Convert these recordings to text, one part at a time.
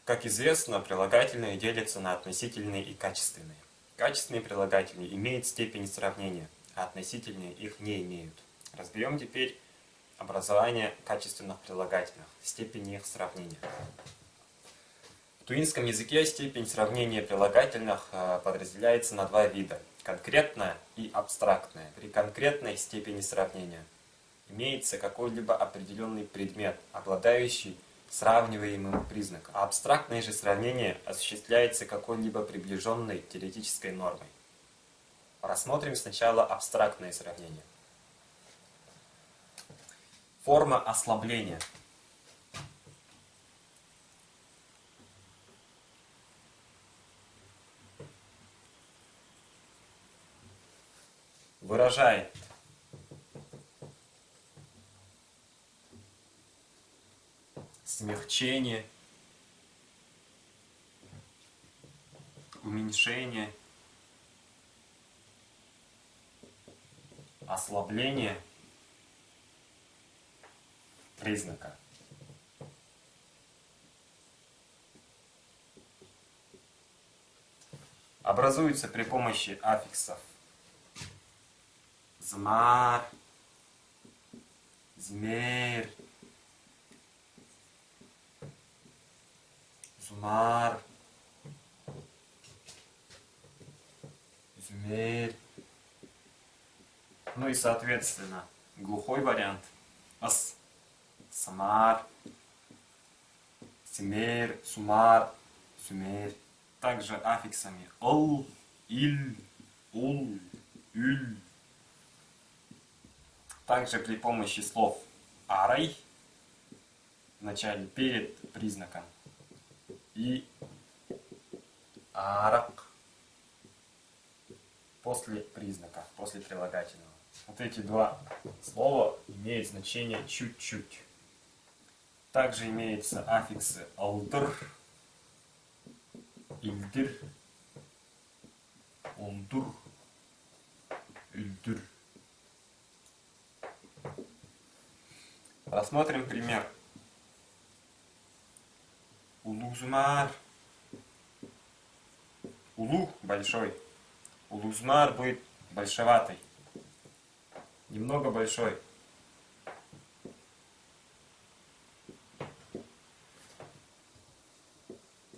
Как известно, прилагательные делятся на относительные и качественные. Качественные прилагательные имеют степень сравнения, а относительные их не имеют. Разберем теперь образование качественных прилагательных, степень их сравнения. В туинском языке степень сравнения прилагательных подразделяется на два вида – конкретная и абстрактная. При конкретной степени сравнения имеется какой-либо определенный предмет, обладающий сравниваемым признаком, а абстрактное же сравнение осуществляется какой-либо приближенной теоретической нормой. Рассмотрим сначала абстрактное сравнение. Форма ослабления. Выражает смягчение, уменьшение, ослабление признака. Образуется при помощи аффиксов змар, змер, зумар, змер. Ну и соответственно глухой вариант ас, самар, семер, сумар, сумер. Также аффиксами ол, иль, ул, юль. Также при помощи слов арай в начале перед признаком и арак после признака, после прилагательного. Вот эти два слова имеют значение чуть-чуть. Также имеются аффиксы алдыр, ильдыр, ондур, ильдыр. Рассмотрим пример. Улузмар. Улу большой. Улузмар будет большеватый. Немного большой.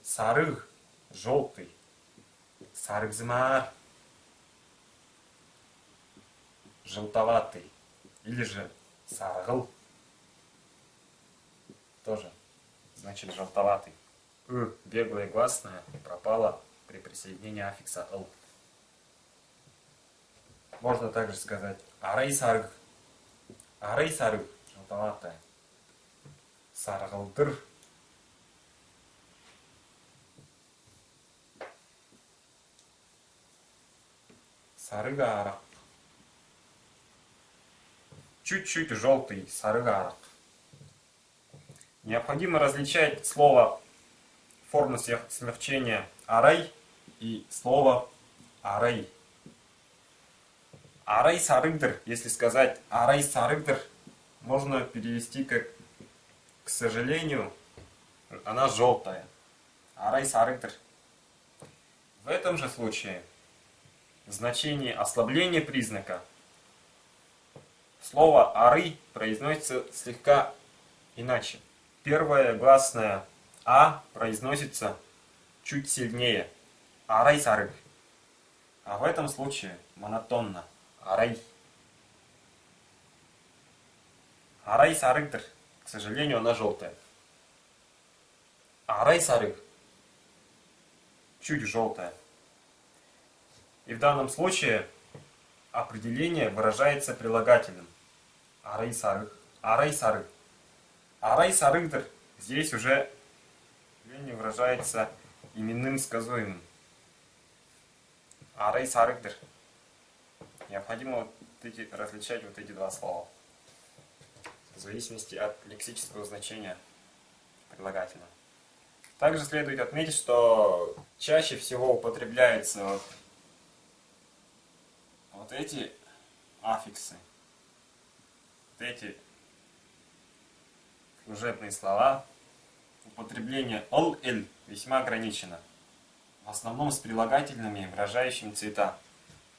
Сарыг желтый. Сарыгзмар желтоватый. Или же саргыл тоже значит желтоватый. Беглая гласная пропала при присоединении аффикса л. Можно также сказать арай сарг. Арай сарг желтоватая. Саргылдыр. Сарыгарак. Чуть-чуть желтый сарыгарак. Необходимо различать слово форму смягчения арай и слово арай. Арай сарыгдыр, если сказать арай сарыгдыр, можно перевести как к сожалению, она желтая. Арай сарыгдыр. В этом же случае в значении ослабления признака слово ары произносится слегка иначе. Первая гласная а произносится чуть сильнее. Арай сарыг. А в этом случае монотонно. Арай. Арай сарыгдыр. К сожалению, она желтая. Арай сарыг. Чуть желтая. И в данном случае определение выражается прилагательным. Арай сарыг. Арай сарыг. Арай сарыгдыр. Здесь уже определение выражается именным сказуемым. Арай сарыгдыр. Необходимо различать вот эти два слова в зависимости от лексического значения прилагательного. Также следует отметить, что чаще всего употребляются вот эти аффиксы, вот эти служебные слова употребление «л-эль» весьма ограничено, в основном с прилагательными, выражающими цвета.